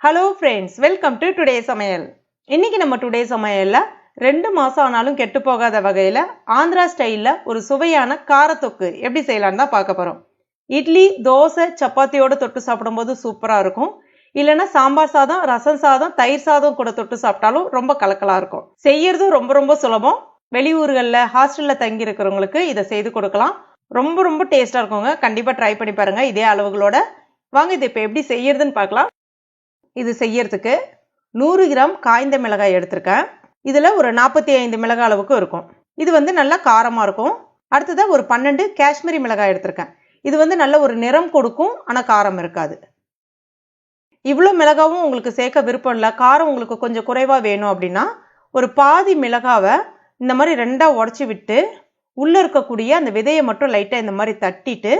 Hello friends, welcome to today சமையல். இன்னைக்கு நம்ம டுடே சமையல்ல 2 மாசம் ஆனாலும் கெட்டு போகாத வகையில ஆந்திரா ஸ்டைல்ல ஒரு சுவையான காரத்தொக்கு எப்படி செய்யலாம்னு தான் பார்க்க போறோம். இட்லி, தோசை, சப்பாத்தியோட தொட்டு சாப்பிடும்போது சூப்பரா இருக்கும். இல்லைன்னா சாம்பார் சாதம், ரசம் சாதம், தயிர் சாதம் கூட தொட்டு சாப்பிட்டாலும் ரொம்ப கலக்கலா இருக்கும். செய்யறதும் ரொம்ப ரொம்ப சுலபம். வெளியூர்கள்ல ஹாஸ்டல்ல தங்கி இருக்கிறவங்களுக்கு இதை செய்து கொடுக்கலாம். ரொம்ப ரொம்ப டேஸ்டா இருக்குங்க. கண்டிப்பா ட்ரை பண்ணி பாருங்க இதே அளவுகளோட. வாங்க இதை இப்ப எப்படி செய்யறதுன்னு பார்க்கலாம். இது செய்யறதுக்கு 100 கிராம் காய்ந்த மிளகாய் எடுத்திருக்கேன். இதுல ஒரு 45 மிளகாய் அளவுக்கு இருக்கும். இது நல்லா காரமா இருக்கும். அடுத்ததா ஒரு 12 காஷ்மீரி மிளகாய் எடுத்திருக்கேன். இது நல்ல ஒரு நிறம் கொடுக்கும், ஆனா காரம் இருக்காது. இவ்வளவு மிளகாவும் உங்களுக்கு சேர்க்க விருப்பம் இல்லை, காரம் உங்களுக்கு கொஞ்சம் குறைவா வேணும் அப்படின்னா ஒரு பாதி மிளகாவை இந்த மாதிரி 2ஆ உடைச்சு விட்டு உள்ள இருக்கக்கூடிய அந்த விதையை மட்டும் லைட்டா இந்த மாதிரி தட்டிட்டு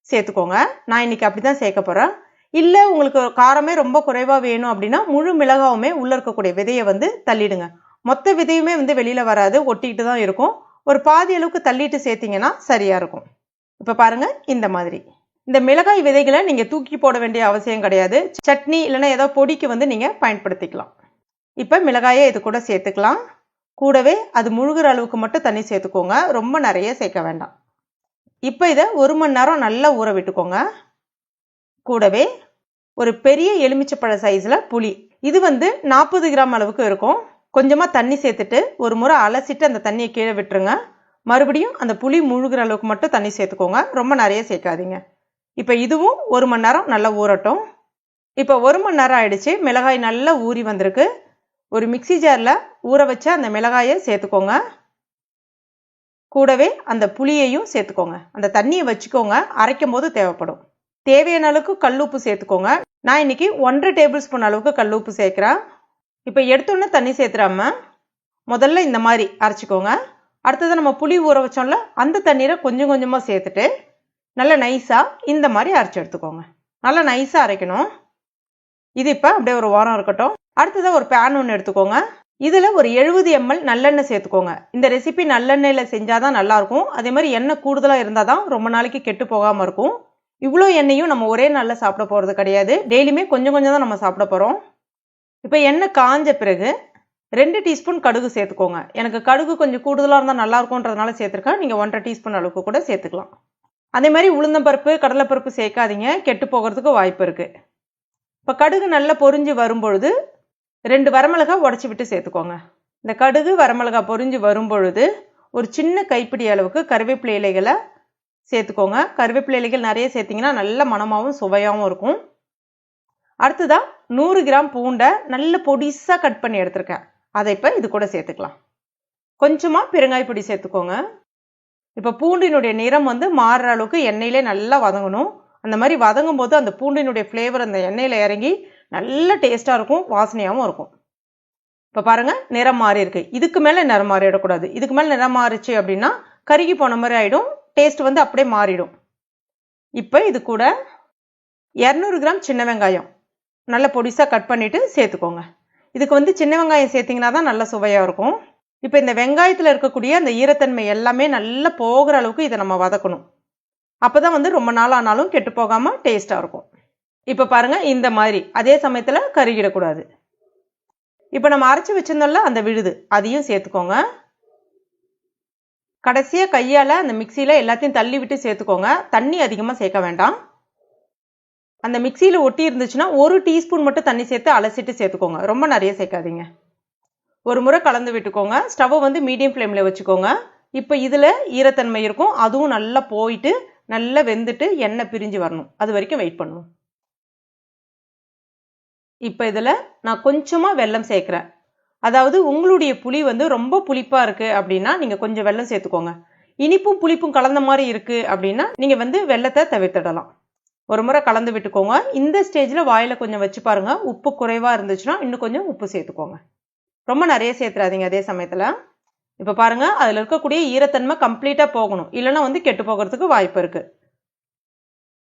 சேர்த்துக்கோங்க. நான் இன்னைக்கு அப்படிதான் சேர்க்க போறேன். இல்ல உங்களுக்கு காரமே ரொம்ப குறைவா வேணும் அப்படின்னா முழு மிளகாவுமே உள்ள இருக்கக்கூடிய விதையை தள்ளிடுங்க. மொத்த விதையுமே வெளியில வராது, ஒட்டிக்கிட்டு தான் இருக்கும். ஒரு பாதி அளவுக்கு தள்ளிட்டு சேர்த்தீங்கன்னா சரியா இருக்கும். இப்ப பாருங்க, இந்த மாதிரி இந்த மிளகாய் விதைகளை நீங்க தூக்கி போட வேண்டிய அவசியம் கிடையாது. சட்னி இல்லைன்னா ஏதோ பொடிக்கு நீங்க பயன்படுத்திக்கலாம். இப்ப மிளகாயை இது கூட சேர்த்துக்கலாம். கூடவே அது முழுகிற அளவுக்கு மட்டும் தண்ணி சேர்த்துக்கோங்க, ரொம்ப நிறைய சேர்க்க வேண்டாம். இப்ப இதை 1 மணி நேரம் நல்லா ஊற விட்டுக்கோங்க. கூடவே ஒரு பெரிய எலுமிச்சப்பழ சைஸ்ல புளி, இது 40 கிராம் அளவுக்கு இருக்கும். கொஞ்சமா தண்ணி சேர்த்துட்டு ஒரு முறை அலசிட்டு அந்த தண்ணியை கீழே விட்டுருங்க. மறுபடியும் அந்த புளி முழுகிற அளவுக்கு மட்டும் தண்ணி சேர்த்துக்கோங்க, ரொம்ப நிறைய சேர்க்காதீங்க. இப்ப இதுவும் 1 மணி நேரம் நல்லா ஊறட்டும். இப்ப 1 மணி நேரம் ஆயிடுச்சு. மிளகாய் நல்லா ஊறி வந்திருக்கு. ஒரு மிக்சி ஜார்ல ஊற வச்ச அந்த மிளகாயை சேர்த்துக்கோங்க. கூடவே அந்த புளியையும் சேர்த்துக்கோங்க. அந்த தண்ணியை வச்சுக்கோங்க, அரைக்கும் போது தேவைப்படும். தேவையான அளவுக்கு கல்லுப்பு சேர்த்துக்கோங்க. நான் இன்னைக்கு 1.5 டேபிள் ஸ்பூன் அளவுக்கு கல்லுப்பு சேர்க்கிறேன். இப்ப எடுத்தோன்னே தண்ணி சேர்த்துறாம முதல்ல இந்த மாதிரி அரைச்சிக்கோங்க. அடுத்தது நம்ம புளி ஊற வச்சோம்ல, அந்த தண்ணீரை கொஞ்சம் கொஞ்சமா சேர்த்துட்டு நல்லா நைஸா இந்த மாதிரி அரைச்சி எடுத்துக்கோங்க. நல்லா நைஸா அரைக்கணும். இது இப்ப அப்படியே ஒரு வாரம் இருக்கட்டும். அடுத்தது ஒரு பேன் ஒன்று எடுத்துக்கோங்க. இதுல ஒரு 70 ml நல்லெண்ணெய் சேர்த்துக்கோங்க. இந்த ரெசிபி நல்லெண்ணெயில செஞ்சாதான் நல்லா இருக்கும். அதே மாதிரி எண்ணெய் கூடுதலா இருந்தாதான் ரொம்ப நாளைக்கு கெட்டு போகாம இருக்கும். இவ்வளோ எண்ணெயும் நம்ம ஒரே நாள்ல சாப்பிட போறது கிடையாது. டெய்லியுமே கொஞ்சம் கொஞ்சம் தான் நம்ம சாப்பிட போறோம். இப்ப எண்ணெய் காஞ்ச பிறகு 2 டீஸ்பூன் கடுகு சேர்த்துக்கோங்க. எனக்கு கடுகு கொஞ்சம் கூடுதலா இருந்தா நல்லா இருக்கும்ன்றதுனால சேர்த்திருக்கேன். நீங்க 1.5 டீஸ்பூன் அளவுக்கு கூட சேர்த்துக்கலாம். அதே மாதிரி உளுந்தம்பருப்பு, கடலைப்பருப்பு சேர்க்காதீங்க, கெட்டு போகிறதுக்கு வாய்ப்பு இருக்கு. இப்ப கடுகு நல்லா பொரிஞ்சு வரும்பொழுது 2 வரமிளகாய் உடைச்சு விட்டு சேர்த்துக்கோங்க. இந்த கடுகு வரமிளகாய் பொரிஞ்சு வரும்பொழுது ஒரு சின்ன கைப்பிடி அளவுக்கு கருவேப்பிலை இலைகளை சேர்த்துக்கோங்க. கருவேப்பிலை இலைகள் நிறைய சேர்த்தீங்கன்னா நல்ல மணமாவும் சுவையாகவும் இருக்கும். அடுத்ததா 100 கிராம் பூண்டை நல்ல பொடிசா கட் பண்ணி எடுத்திருக்கேன். அதை இப்ப இது கூட சேர்த்துக்கலாம். கொஞ்சமா பெருங்காய பொடி சேர்த்துக்கோங்க. இப்ப பூண்டினுடைய நிறம் மாறுற அளவுக்கு எண்ணெயிலே நல்லா வதங்கணும். அந்த மாதிரி வதங்கும் போது அந்த பூண்டினுடைய ஃபிளேவர் அந்த எண்ணெயில இறங்கி நல்ல டேஸ்டா இருக்கும், வாசனையாகவும் இருக்கும். இப்ப பாருங்க, நிறம் மாறி இருக்கு. இதுக்கு மேல நிறம் மாறிடக்கூடாது. இதுக்கு மேல நிறம் மாறிச்சு அப்படின்னா கருகி போன மாதிரி ஆயிடும், டேஸ்ட் அப்படியே மாறிடும். இப்ப இது கூட 200 கிராம் சின்ன வெங்காயம் நல்ல பொடிசா கட் பண்ணிட்டு சேர்த்துக்கோங்க. இதுக்கு சின்ன வெங்காயம் சேர்த்தீங்கன்னா தான் நல்ல சுவையா இருக்கும். இப்ப இந்த வெங்காயத்துல இருக்கக்கூடிய அந்த ஈரத்தன்மை எல்லாமே நல்லா போகிற அளவுக்கு இதை நம்ம வதக்கணும். அப்பதான் ரொம்ப நாள் ஆனாலும் கெட்டு போகாம டேஸ்டா இருக்கும். இப்ப பாருங்க, இந்த மாதிரி அதே சமயத்துல கருகிடக்கூடாது. இப்ப நம்ம அரைச்சு வச்சிருந்தோம்ல அந்த விழுது, அதையும் சேர்த்துக்கோங்க. கடைசியா கையால அந்த மிக்சியில எல்லாத்தையும் தள்ளி விட்டு சேர்த்துக்கோங்க. தண்ணி அதிகமா சேர்க்க வேண்டாம். அந்த மிக்சியில ஒட்டி இருந்துச்சுன்னா 1 டீஸ்பூன் மட்டும் தண்ணி சேர்த்து அலசிட்டு சேர்த்துக்கோங்க, ரொம்ப நிறைய சேர்க்காதீங்க. ஒரு முறை கலந்து விட்டுக்கோங்க. ஸ்டவ் மீடியம் ஃப்ளேம்ல வச்சுக்கோங்க. இப்ப இதுல ஈரத்தன்மை இருக்கும், அதுவும் நல்லா போயிட்டு நல்லா வெந்துட்டு எண்ணெய் பிரிஞ்சு வரணும். அது வரைக்கும் வெயிட் பண்ணுவோம். இப்ப இதுல நான் கொஞ்சமா வெல்லம் சேர்க்கிறேன். அதாவது உங்களுடைய புளி ரொம்ப புளிப்பா இருக்கு அப்படின்னா நீங்க கொஞ்சம் வெல்லம் சேர்த்துக்கோங்க. இனிப்பும் புளிப்பும் கலந்த மாதிரி இருக்கு அப்படின்னா நீங்க வெல்லத்தை தவிர்த்திடலாம். ஒரு முறை கலந்து விட்டுக்கோங்க. இந்த ஸ்டேஜ்ல வாயில கொஞ்சம் வச்சு பாருங்க. உப்பு குறைவா இருந்துச்சுன்னா இன்னும் கொஞ்சம் உப்பு சேர்த்துக்கோங்க, ரொம்ப நிறைய சேர்த்துறாதீங்க. அதே சமயத்துல இப்ப பாருங்க, அதுல இருக்கக்கூடிய ஈரத்தன்மை கம்ப்ளீட்டா போகணும், இல்லைன்னா கெட்டு போகிறதுக்கு வாய்ப்பு இருக்கு.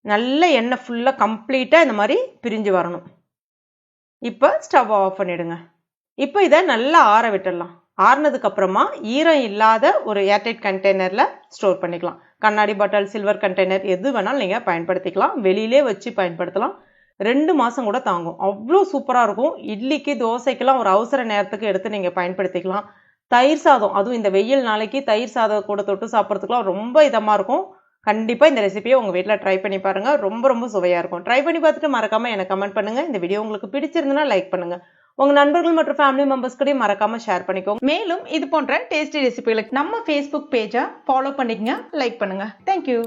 நல்ல எண்ணெய் ஃபுல்லா கம்ப்ளீட்டா இந்த மாதிரி பிரிஞ்சு வரணும். இப்ப ஸ்டவ் ஆஃப் பண்ணிடுங்க. இப்ப இதை நல்லா ஆற விட்டுடலாம். ஆறுனதுக்கு அப்புறமா ஈரம் இல்லாத ஒரு ஏர்டைட் கண்டெய்னர்ல ஸ்டோர் பண்ணிக்கலாம். கண்ணாடி பாட்டில், சில்வர் கண்டெய்னர் எது வேணாலும் நீங்க பயன்படுத்திக்கலாம். வெளியிலே வச்சு பயன்படுத்தலாம். 2 மாதம் கூட தாங்கும். அவ்வளோ சூப்பராக இருக்கும். இட்லிக்கு தோசைக்கெல்லாம் ஒரு அவசர நேரத்துக்கு எடுத்து நீங்கள் பயன்படுத்திக்கலாம். தயிர் சாதம், அதுவும் இந்த வெயில் நாளைக்கு தயிர் சாதம் கூட தொட்டு சாப்பிட்றதுக்குலாம் ரொம்ப இதமாக இருக்கும். கண்டிப்பாக இந்த ரெசிபியை உங்கள் வீட்டில் ட்ரை பண்ணி பாருங்கள். ரொம்ப ரொம்ப சுவையாக இருக்கும். ட்ரை பண்ணி பார்த்துட்டு மறக்காமல் எனக்கு கமெண்ட் பண்ணுங்கள். இந்த வீடியோ உங்களுக்கு பிடிச்சிருந்துன்னா லைக் பண்ணுங்கள். உங்கள் நண்பர்கள் மற்றும் ஃபேமிலி மெம்பர்ஸ் கூடயும் மறக்காமல் ஷேர் பண்ணிக்கோங்க. மேலும் இது போன்ற டேஸ்டி ரெசிபிகளுக்கு நம்ம ஃபேஸ்புக் பேஜை ஃபாலோ பண்ணிக்கங்க, லைக் பண்ணுங்கள். தேங்க்யூ.